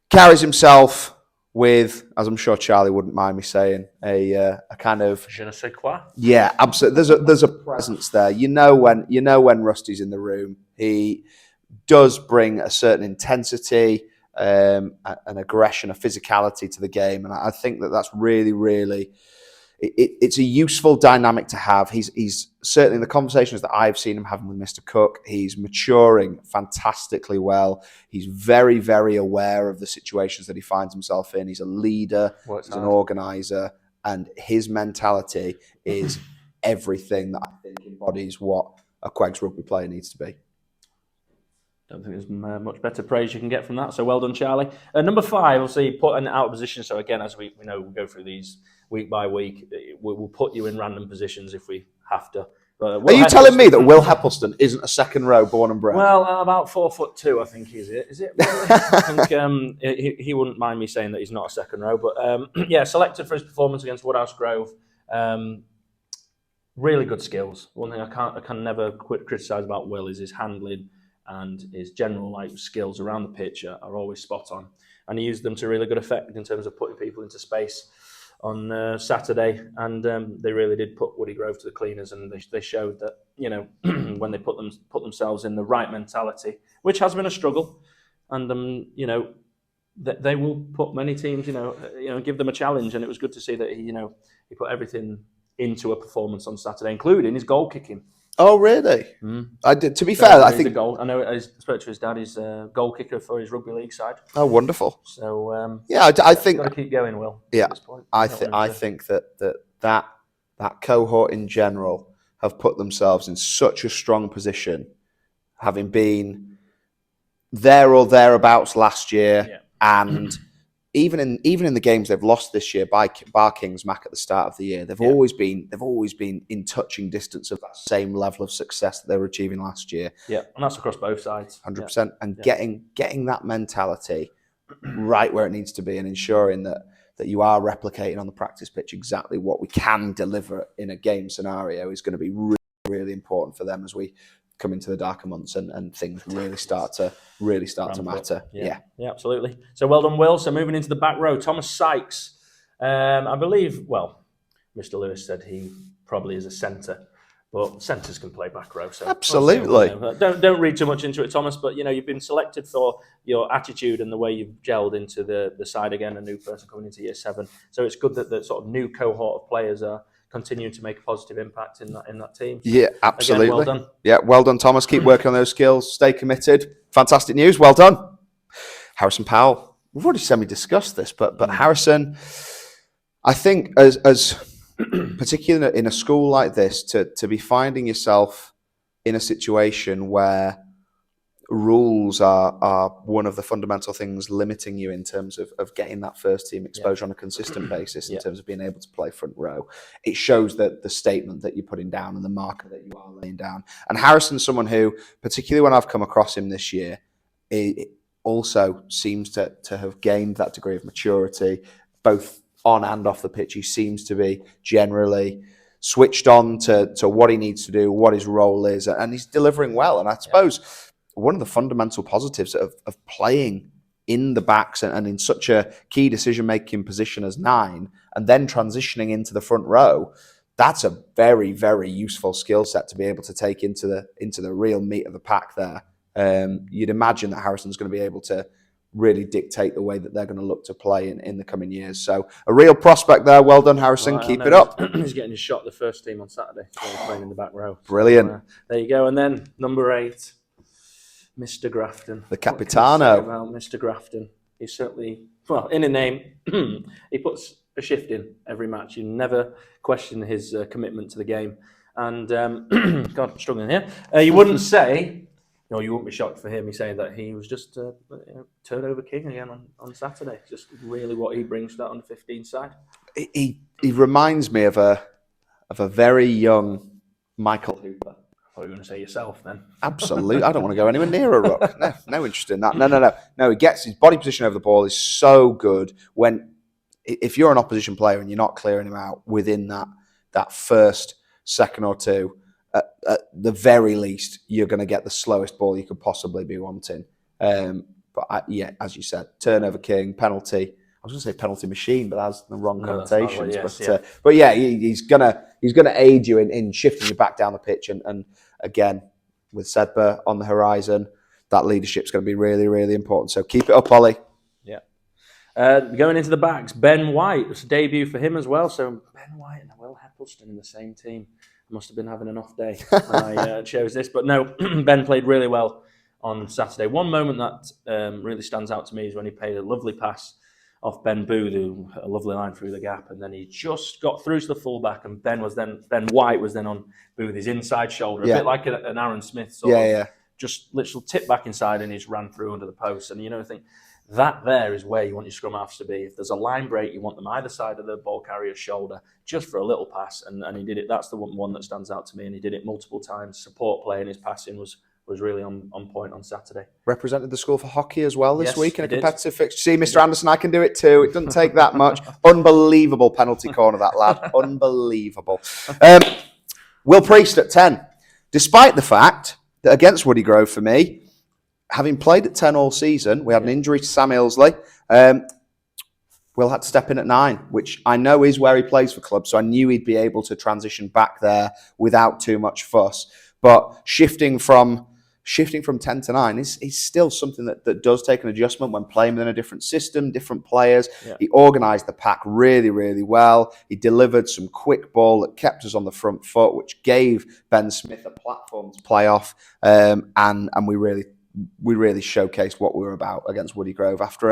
carries himself with, as I'm sure Charlie wouldn't mind me saying, a kind of je ne sais quoi. Yeah, absolutely. There's a presence there. You know when Rusty's in the room, he does bring a certain intensity, an aggression, a physicality to the game, and I think that's really it's a useful dynamic to have. He's certainly in the conversations that I've seen him having with Mr. Cook, he's maturing fantastically well. He's very, very aware of the situations that he finds himself in. He's a leader, he's an organizer, and his mentality is everything that I think embodies what a Quegs rugby player needs to be. Don't think there's much better praise you can get from that. So well done, Charlie. Number 5, obviously, put an out of position. So again, as we know, we'll go through these week by week. We'll put you in random positions if we have to. Are you telling me that Will Heppelston isn't a second row born and bred? Well, about 4'2", I think he is. Is it? Really? I think he wouldn't mind me saying that he's not a second row. But yeah, selected for his performance against Woodhouse Grove. Really good skills. One thing I can never criticise about Will is his handling and his general skills around the pitch are always spot on. And he used them to really good effect in terms of putting people into space on Saturday, and they really did put Woody Grove to the cleaners, and they showed that, you know, when they put themselves in the right mentality, which has been a struggle, and you know, they will put many teams, give them a challenge, and it was good to see that he put everything into a performance on Saturday, including his goal kicking. Oh, really? I did. To be So fair, I think I know. I spoke to his dad. He's a goal kicker for his rugby league side. Oh, wonderful. So yeah, I think got to keep going, Will. Yeah, at this point. I think that cohort in general have put themselves in such a strong position, having been there or thereabouts last year, and even in the games they've lost this year by Bar Kings Mac at the start of the year, they've always been in touching distance of that same level of success that they were achieving last year. Yeah, and that's across both sides. 100%, and getting that mentality right where it needs to be, and ensuring that you are replicating on the practice pitch exactly what we can deliver in a game scenario is going to be really, really important for them as we come into the darker months and things really start to matter. Yeah, absolutely. So well done, Will. So moving into the back row, Thomas Sykes. I believe, well, Mr. Lewis said he probably is a centre, but centres can play back row. So absolutely. Don't read too much into it, Thomas. But you've been selected for your attitude and the way you've gelled into the side again. A new person coming into year 7. So it's good that the sort of new cohort of players are continuing to make a positive impact in that team. Yeah, absolutely. Again, well done. Yeah, well done, Thomas. Keep working on those skills. Stay committed. Fantastic news. Well done. Harrison Powell. We've already semi-discussed this, but Harrison, I think as particularly in a school like this, to be finding yourself in a situation where rules are one of the fundamental things limiting you in terms of getting that first team exposure on a consistent basis in terms of being able to play front row. It shows that the statement that you're putting down and the marker that you are laying down. And Harrison's someone who, particularly when I've come across him this year, it also seems to have gained that degree of maturity, both on and off the pitch. He seems to be generally switched on to what he needs to do, what his role is, and he's delivering well. And I suppose one of the fundamental positives of playing in the backs and in such a key decision-making position as 9, and then transitioning into the front row, that's a very, very useful skill set to be able to take into the real meat of the pack there. You'd imagine that Harrison's going to be able to really dictate the way that they're going to look to play in the coming years. So a real prospect there. Well done, Harrison. Keep it up. He's getting his shot the first team on Saturday. Playing in the back row. Brilliant. So, there you go. And then number 8, Mr. Grafton. The Capitano. About Mr. Grafton. He's certainly, well, in a name, he puts a shift in every match. You never question his commitment to the game. And, God, I'm struggling here. You wouldn't say, no, you wouldn't be shocked for him. He's saying that he was just turnover king again on Saturday. Just really what he brings to that under 15 side. He reminds me of a very young Michael Hooper. What are you going to say yourself then? Absolutely. I don't want to go anywhere near a ruck. No interest in that. No, he gets his body position over the ball is so good. If you're an opposition player and you're not clearing him out within that first second or two, at the very least, you're going to get the slowest ball you could possibly be wanting. But as you said, turnover king, penalty. I was going to say penalty machine, but that's the wrong connotations. But he's gonna aid you in shifting you back down the pitch. And again, with Sedbergh on the horizon, that leadership's going to be really, really important. So keep it up, Ollie. Yeah. Going into the backs, Ben White. It was a debut for him as well. So Ben White and Will Heppelston in the same team. I must have been having an off day when I chose this. But no, Ben played really well on Saturday. One moment that really stands out to me is when he played a lovely pass off Ben Booth, who a lovely line through the gap, and then he just got through to the fullback, and Ben White was then on Booth's inside shoulder, a bit like an Aaron Smith sort of. Just literally tipped back inside and he just ran through under the post. And I think that there is where you want your scrum halves to be. If there's a line break, you want them either side of the ball carrier's shoulder, just for a little pass. And he did it. That's the one that stands out to me. And he did it multiple times. Support play and his passing was really on point on Saturday. Represented the school for hockey as well this week in a he competitive fixture. See, Mr. Anderson, I can do it too. It doesn't take that much. Unbelievable penalty corner, that lad. Unbelievable. Will Priest at 10. Despite the fact that against Woody Grove for me, having played at 10 all season, we had an injury to Sam Ilsley. Will had to step in at 9, which I know is where he plays for club, so I knew he'd be able to transition back there without too much fuss. But shifting from 10 to 9 is still something that does take an adjustment when playing within a different system, different players. Yeah. He organised the pack really, really well. He delivered some quick ball that kept us on the front foot, which gave Ben Smith a platform to play off. And we really showcased what we were about against Woody Grove after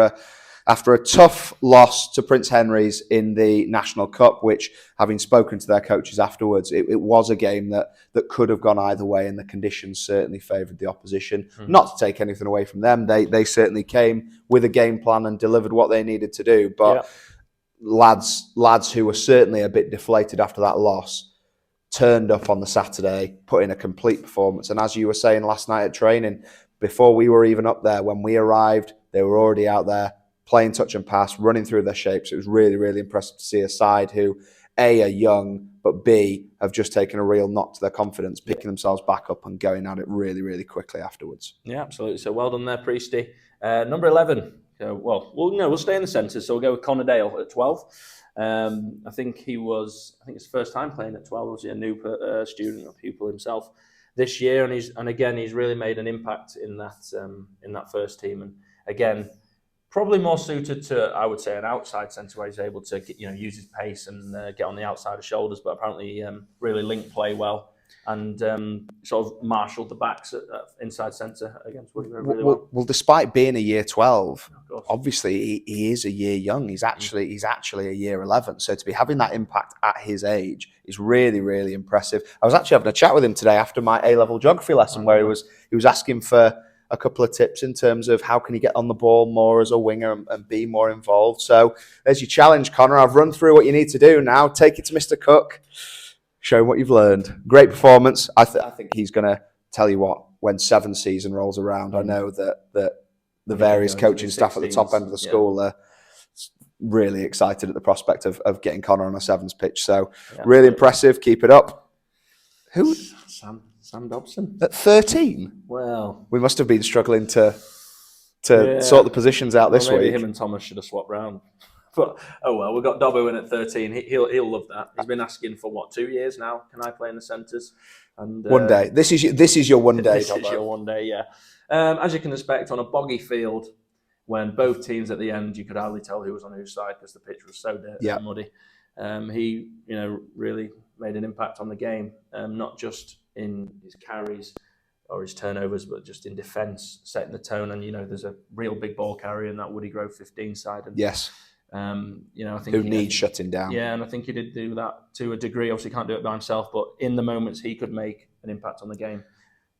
a tough loss to Prince Henry's in the National Cup, which, having spoken to their coaches afterwards, it was a game that could have gone either way, and the conditions certainly favoured the opposition. Not to take anything away from them, they certainly came with a game plan and delivered what they needed to do. But lads who were certainly a bit deflated after that loss turned up on the Saturday, put in a complete performance. And as you were saying last night at training, before we were even up there, when we arrived, they were already out there playing touch and pass, running through their shapes. It was really, really impressive to see a side who, A, are young, but B, have just taken a real knock to their confidence, picking themselves back up and going at it really, really quickly afterwards. Yeah, absolutely. So well done there, Priesty. Number 11. We'll stay in the centre, so we'll go with Connor Dale at 12. I think his first time playing at 12. Was he a new student or pupil himself this year? And again, he's really made an impact in that first team. And again, probably more suited to, I would say, an outside centre where he's able to use his pace and get on the outside of shoulders, but apparently really link play well and sort of marshalled the backs at inside centre against Woody really well. Well, despite being a year 12, obviously he is a year young. He's actually a year 11. So to be having that impact at his age is really, really impressive. I was actually having a chat with him today after my A-level geography lesson where he was asking for a couple of tips in terms of how can he get on the ball more as a winger and be more involved. So there's your challenge, Connor. I've run through what you need to do now. Take it to Mr. Cook. Show him what you've learned. Great performance. I think he's going to tell you what, when 7th season rolls around, I know that the various coaching staff at the top end of the school are really excited at the prospect of getting Connor on a 7s pitch. So really impressive. Keep it up. Who? Sam Dobson. At 13? Well, we must have been struggling to sort the positions out this maybe week. Him and Thomas should have swapped round. But, we've got Dobbo in at 13. He'll love that. He's been asking for, 2 years now? Can I play in the centres? And one day. This is your one day, This is your one day, yeah. As you can expect, on a boggy field, when both teams at the end, you could hardly tell who was on whose side because the pitch was so dirty and muddy. He, really made an impact on the game, not just in his carries or his turnovers, but just in defence, setting the tone. And there's a real big ball carrier in that Woody Grove 15 side. And, yes. I think who needs shutting down. Yeah, and I think he did do that to a degree. Obviously, he can't do it by himself, but in the moments he could make an impact on the game,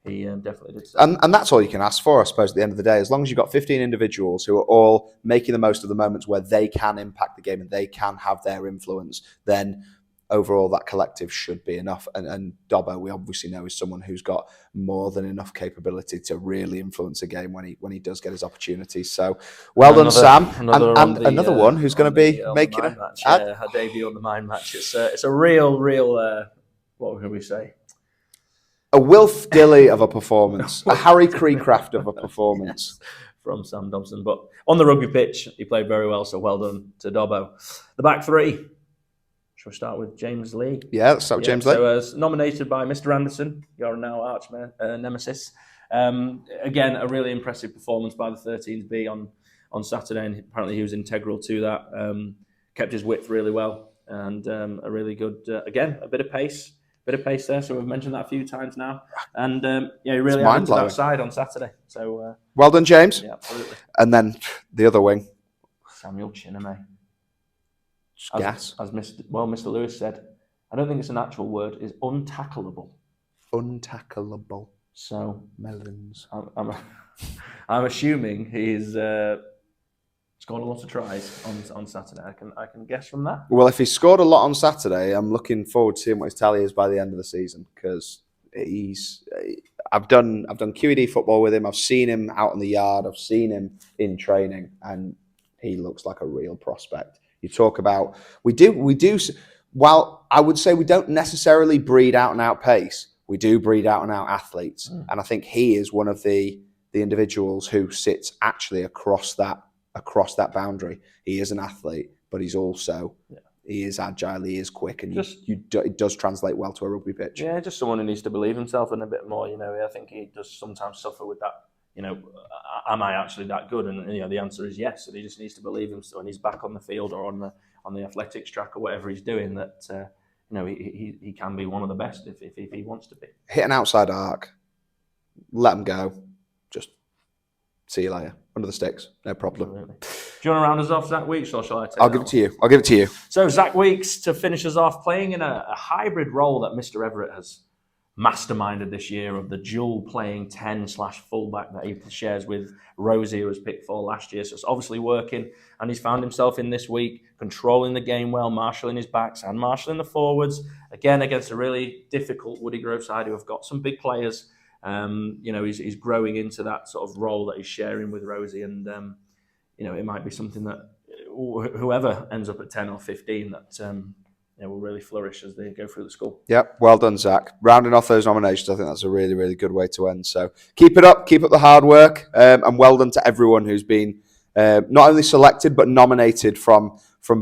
he definitely did. So. And that's all you can ask for, I suppose, at the end of the day. As long as you've got 15 individuals who are all making the most of the moments where they can impact the game and they can have their influence, then overall that collective should be enough. And Dobbo, we obviously know, is someone who's got more than enough capability to really influence a game when he does get his opportunities. So well done, Sam. Another one who's going to be making a debut on the Mind Match. It's a real what can we say? A Wilf Dilly of a performance, a Harry Creecraft of a performance. From Sam Dobson. But on the rugby pitch, he played very well, so well done to Dobbo. The back three. Shall we start with James Lee? Yeah, let's start with James Lee. So as nominated by Mr. Anderson, your now arch nemesis. Again, a really impressive performance by the 13s B on on Saturday, and apparently he was integral to that. Kept his width really well, and a really good, again, a bit of pace there. So we've mentioned that a few times now, and he really added to that side on Saturday. So well done, James. Yeah, absolutely. And then the other wing, Samuel Chineme. Gas. As Mr. Lewis said, I don't think it's an actual word. Is untackleable. Untackleable. So melons. I'm assuming he's scored a lot of tries on Saturday. I can guess from that. Well, if he scored a lot on Saturday, I'm looking forward to seeing what his tally is by the end of the season, because I've done QED football with him. I've seen him out in the yard. I've seen him in training, and he looks like a real prospect. You talk about we do. While I would say we don't necessarily breed out and out pace, we do breed out and out athletes, and I think he is one of the individuals who sits actually across that boundary. He is an athlete, but he's also he is agile, he is quick, and it does translate well to a rugby pitch. Yeah, just someone who needs to believe himself in a bit more. I think he does sometimes suffer with that. Am I actually that good? And the answer is yes. And he just needs to believe himself when he's back on the field or on the athletics track or whatever he's doing. That he can be one of the best if he wants to be. Hit an outside arc, let him go. Just see you later. Under the sticks, no problem. Absolutely. Do you want to round us off, Zach Weeks, or shall I take I'll give it to you. So Zach Weeks, to finish us off, playing in a hybrid role that Mr. Everett has masterminded this year, of the dual playing 10/fullback that he shares with Rosie, who was picked for last year. So it's obviously working, and he's found himself in this week controlling the game well, marshalling his backs and marshalling the forwards, again against a really difficult Woody Grove side who have got some big players. He's growing into that sort of role that he's sharing with Rosie, and it might be something that whoever ends up at 10 or 15 that will really flourish as they go through the school. Yep, well done, Zach. Rounding off those nominations, I think that's a really, really good way to end. So keep it up the hard work, and well done to everyone who's been not only selected but nominated from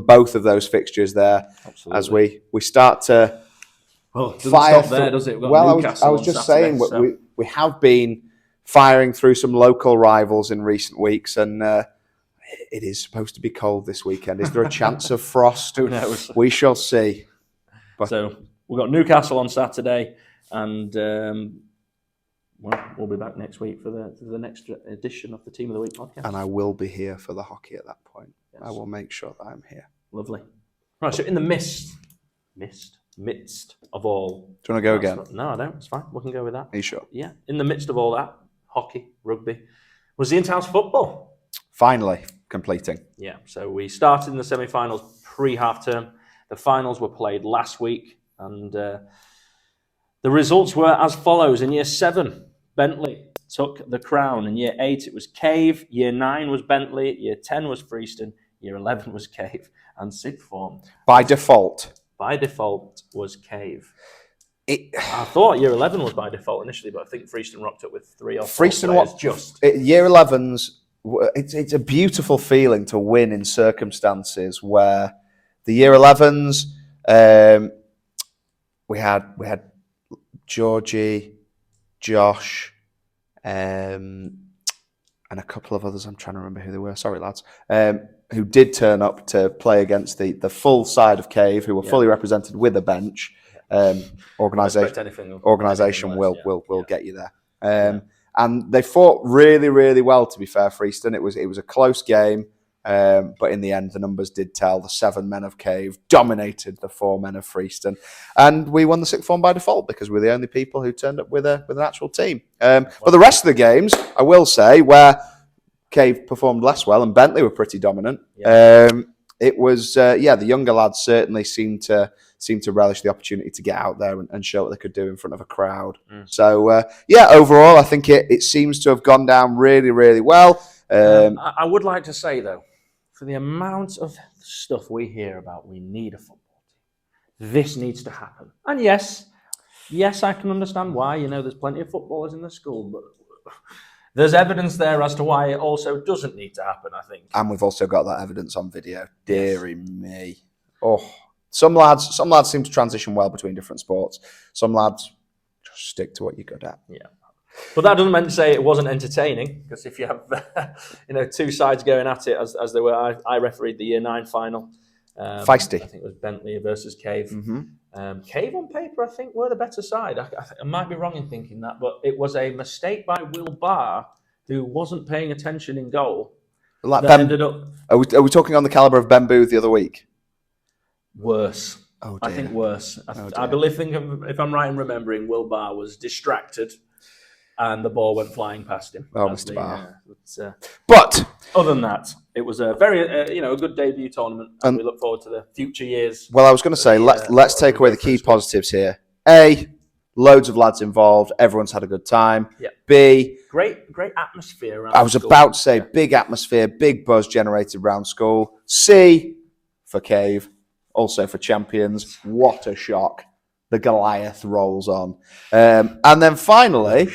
both of those fixtures there. Absolutely. As we start to doesn't stop there, does it? Well, I was just saying, we have been firing through some local rivals in recent weeks, and it is supposed to be cold this weekend. Is there a chance of frost? Who knows? We shall see. But so we've got Newcastle on Saturday, and we'll be back next week for the next edition of the Team of the Week podcast. And I will be here for the hockey at that point. Yes. I will make sure that I'm here. Lovely. Right, so in the midst of all... Do you want to go again? No, I don't. It's fine. We can go with that. Are you sure? Yeah. In the midst of all that, hockey, rugby, was the in-house football. Finally completing. Yeah, so we started in the semi-finals pre-half-term. The finals were played last week, and the results were as follows. In Year 7, Bentley took the crown. In Year 8, it was Cave. Year 9 was Bentley. Year 10 was Freeston. Year 11 was Cave. And sixth form, By default, was Cave. I thought Year 11 was by default initially, but I think Freeston rocked up with 3 or 4 players. Year 11's, it's a beautiful feeling to win in circumstances where the Year 11s, we had Georgie, Josh, and a couple of others. I'm trying to remember who they were. Sorry, lads. Who did turn up to play against the full side of Cave, who were fully represented with a bench. Organisation will get you there. And they fought really, really well, to be fair, Freeston. It was a close game, but in the end, the numbers did tell. The 7 men of Cave dominated the 4 men of Freeston. And we won the sixth form by default because we're the only people who turned up with an actual team. But the rest of the games, I will say, where Cave performed less well and Bentley were pretty dominant, it was, the younger lads certainly seemed to relish the opportunity to get out there and show what they could do in front of a crowd. So, overall, I think it seems to have gone down really, really well. I would like to say, though, for the amount of stuff we hear about, we need a football team. This needs to happen. And yes, I can understand why. There's plenty of footballers in the school, but there's evidence there as to why it also doesn't need to happen, I think. And we've also got that evidence on video. Deary me. Oh, some lads seem to transition well between different sports. Some lads just stick to what you're good at. Yeah. But that doesn't mean to say it wasn't entertaining, because if you have two sides going at it as they were, I refereed the Year 9 final. Feisty. I think it was Bentley versus Cave. Mm-hmm. Cave on paper, I think, were the better side. I might be wrong in thinking that, but it was a mistake by Will Barr, who wasn't paying attention in goal. Like that ended up are we talking on the caliber of Ben Booth the other week? Worse. Oh, I dear. think worse. Oh, I believe, if I'm right in remembering, Will Barr was distracted and the ball went flying past him. Oh, Mr. Barr. But other than that, it was a very, a good debut tournament, and we look forward to the future years. Well, I was going to say, let's take away the key positives here. A, loads of lads involved. Everyone's had a good time. Yeah. B, great atmosphere around I was school. about to say, big atmosphere, big buzz generated around school. C, for Cave, also for Champions. What a shock. The Goliath rolls on. And then finally,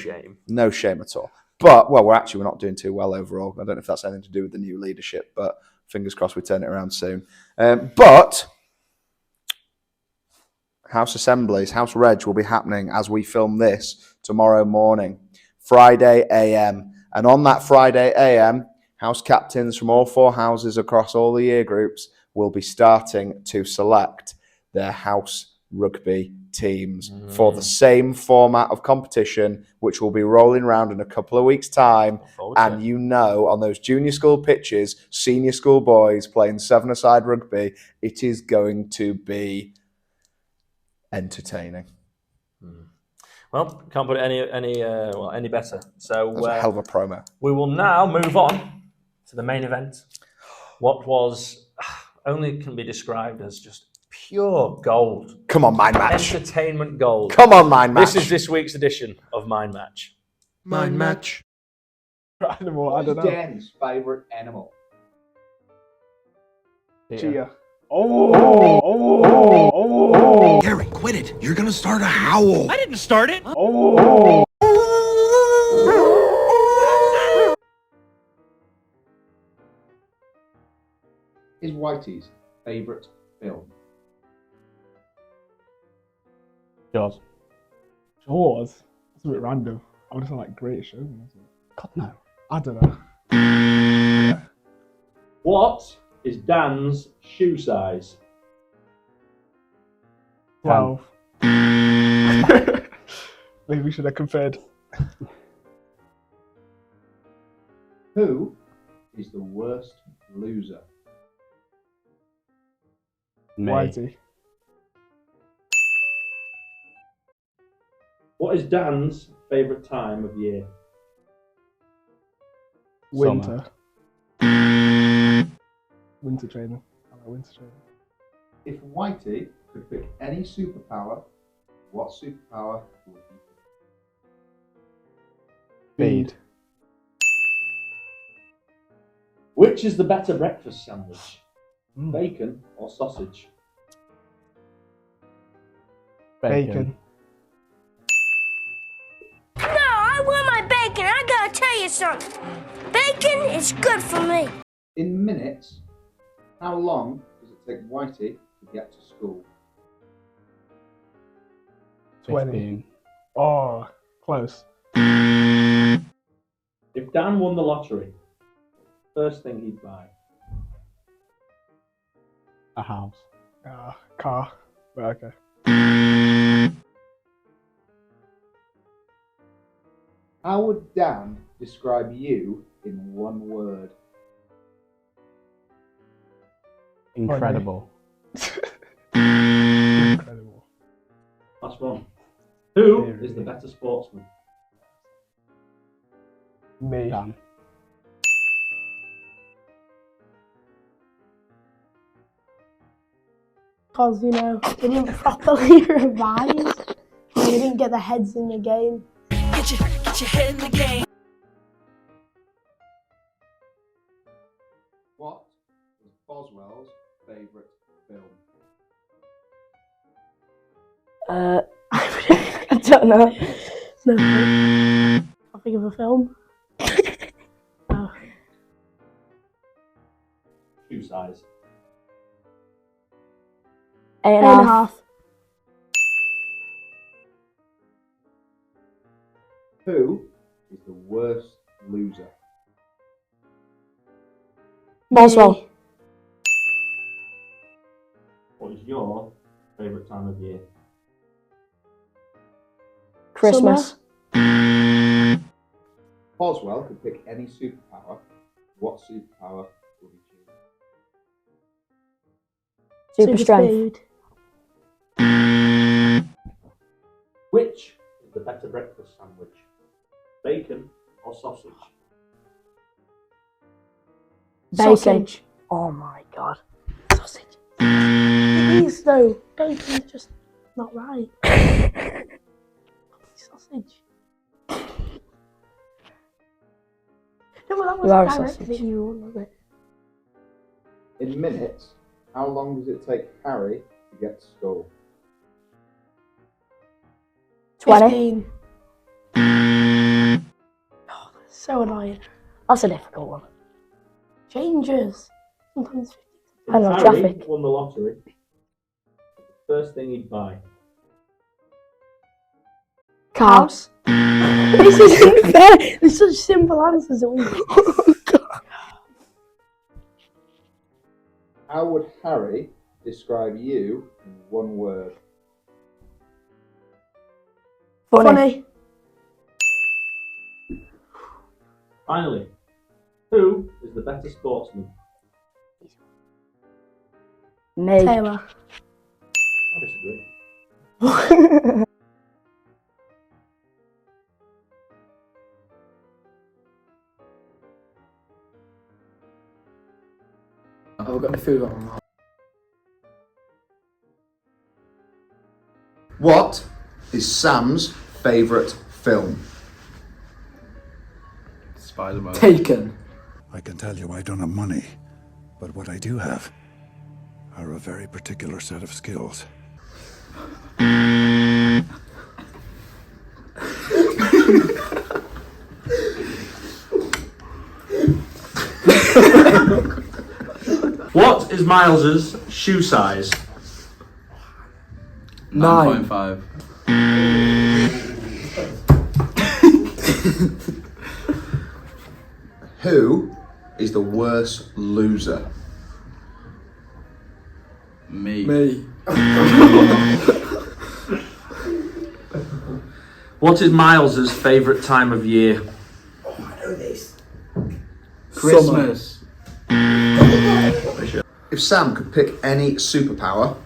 no shame at all. But, well, we're not doing too well overall. I don't know if that's anything to do with the new leadership, but fingers crossed we turn it around soon. But House Assemblies, House Reg will be happening as we film this tomorrow morning, Friday AM. And on that Friday AM, house captains from all 4 houses across all the year groups will be starting to select their house rugby teams for the same format of competition, which will be rolling around in a couple of weeks' time. And on those junior school pitches, senior school boys playing 7-a-side rugby, it is going to be entertaining. Well, can't put it any better. So that's a hell of a promo. We will now move on to the main event. What was only can be described as just pure gold. Come on, Mind Match. Entertainment gold. Come on, Mind Match. This is this week's edition of Mind Match. Mind Match. Animal, I don't know. Dan's favourite animal? Chia. Gary, quit it. You're gonna start a howl. I didn't start it. Is Whitey's favourite film? Jaws. Jaws? That's a bit random. I would have said like Great Showman. God, no. I don't know. What is Dan's shoe size? 12. Maybe we should have compared. Who is the worst loser? Whitey. What is Dan's favourite time of year? Winter. Winter training. I like winter training. If Whitey could pick any superpower, what superpower would he pick? Speed. Which is the better breakfast sandwich? Bacon or sausage? Bacon. No, I want my bacon. I gotta tell you something. Bacon is good for me. In minutes, how long does it take Whitey to get to school? 20. Oh, close. If Dan won the lottery, first thing he'd buy? A house. Car. But okay. How would Dan describe you in one word? Incredible. Incredible. Last one. Who is the better sportsman? Me. Dan. Because, they didn't properly revise. They didn't get their heads in the game. Get your head in the game. What is Boswell's favourite film? I don't know. No clue. I'll think of a film. Oh. Shoe size. 8.5. Who is the worst loser? Boswell. What is your favourite time of year? Christmas. Boswell could pick any superpower. What superpower would he choose? Super strength. Which is the better breakfast sandwich? Bacon or sausage? Bacon. Sausage. Oh my god. Sausage. It is though. Bacon's just not right. Sausage. No, well, that You are a was direct sausage. at you, wasn't it? In minutes, how long does it take Harry to get to school? 20. Oh, that's so annoying. That's a difficult one. Changes. Sometimes 50. Depends on Harry traffic. won the lottery. First thing he'd buy. Car. House. This isn't fair. There's such simple answers that we. How would Harry describe you in one word? Funny. Finally, who is the better sportsman? Me. Taylor. I disagree. I've got my food on. What is Sam's favourite film? Spider-Man. Taken. I can tell you I don't have money, but what I do have are a very particular set of skills. What is Miles's shoe size? 9. 9.5. Who is the worst loser? Me. Me. What is Miles's favourite time of year? Christmas. If Sam could pick any superpower,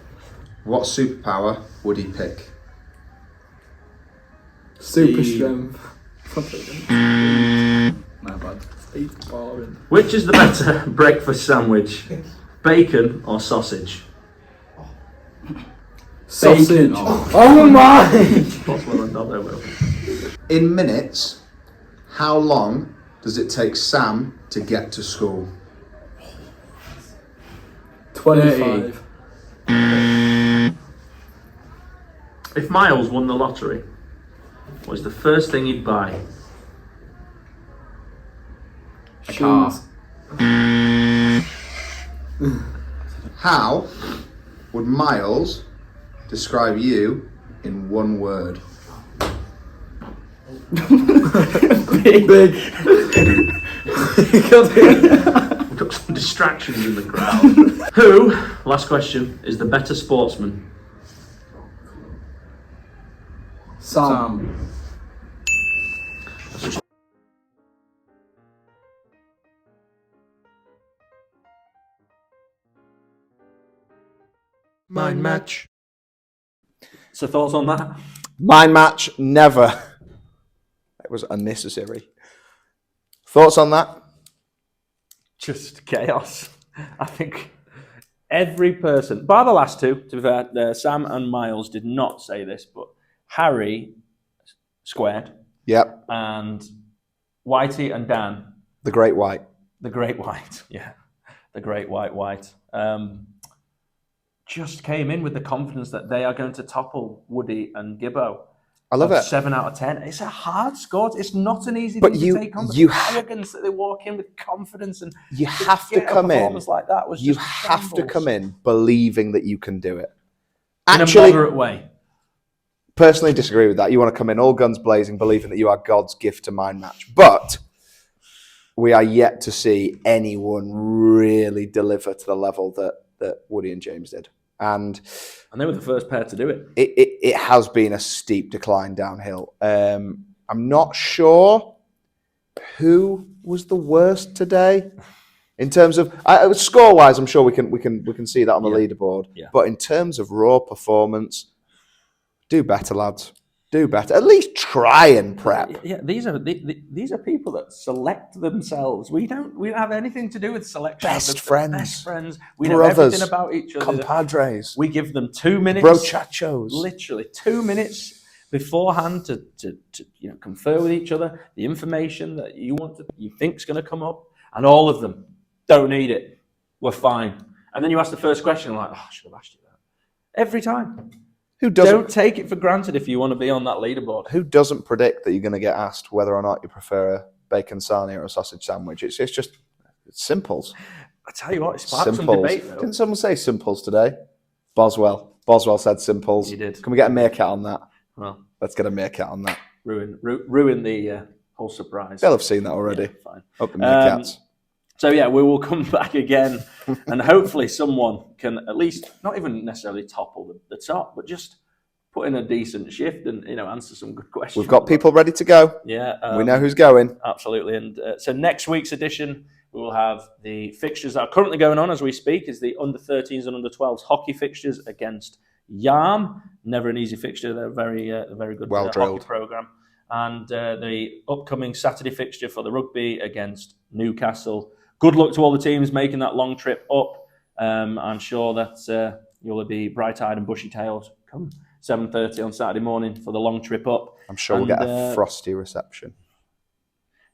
what superpower would he pick? Super Speed. strength. My bad. Speed's boring. Which is the better breakfast sandwich? Bacon or sausage? Sausage. Oh. Oh my! Boswell and Dobbo will. In minutes, how long does it take Sam to get to school? 25. If Miles won the lottery, what was the first thing he'd buy? A car. How would Miles describe you in one word? Big. We've got some distractions in the crowd. Who, last question, is the better sportsman? Sam. Mind match. So thoughts on that? Mind match, never. It was unnecessary. Thoughts on that? Just chaos. I think every person, bar the last two, to be fair, Sam and Miles did not say this, but Harry squared Yep. and Whitey and Dan, The Great White. the Great White, yeah, the Great White, just came in with the confidence that they are going to topple Woody and Gibbo. I love it. 7 out of 10. It's a hard score. It's not an easy But thing you- to take on. you The ha- arrogance that they walk in with confidence and You have to get a come in. performance like that was You just have to shambles. come in believing that you can do it. in a Actually, moderate way. personally disagree with that. You want to come in all guns blazing, believing that you are God's gift to mind match. But we are yet to see anyone really deliver to the level that Woody and James did. And they were the first pair to do it. It has been a steep decline downhill. I'm not sure who was the worst today in terms of score wise. I'm sure we can see that on the leaderboard. Yeah. But in terms of raw performance, do better, lads. Do better. At least try and prep. Yeah, these are people that select themselves. We don't have anything to do with selection. Best friends. Best friends. We Brothers, know everything about each other. Compadres. We give them 2 minutes. Brochachos. Literally 2 minutes beforehand to confer with each other the information that you think's going to come up, and all of them don't need it. We're fine. And then you ask the first question, like, I should have asked you that. Every time. Who doesn't? Don't take it for granted if you want to be on that leaderboard. Who doesn't predict that you're going to get asked whether or not you prefer a bacon sarnie or a sausage sandwich? It's simples. I tell you what, it's sparked some Simples. debate, though. Didn't someone say simples today? Boswell said simples. He did. Can we get a meerkat on that? Well, Let's get a meerkat on that. ruin the whole surprise. They'll have seen that already. Yeah, fine. Up the meerkats. So yeah, we will come back again, and hopefully someone can at least not even necessarily topple the top, but just put in a decent shift and answer some good questions. We've got people ready to go. Yeah, We know who's going. absolutely. And so next week's edition, we will have the fixtures that are currently going on as we speak. Is the under 13s and under 12s hockey fixtures against Yarm. Never an easy fixture. They're a very good Well hockey drilled. program. And the upcoming Saturday fixture for the rugby against Newcastle. Good luck to all the teams making that long trip up. I'm sure that you'll be bright-eyed and bushy-tailed come 7:30 on Saturday morning for the long trip up. I'm sure we'll get a frosty reception.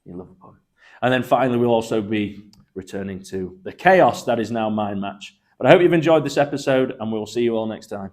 You love a pub. And then finally, we'll also be returning to the chaos that is now Mind Match. But I hope you've enjoyed this episode, and we'll see you all next time.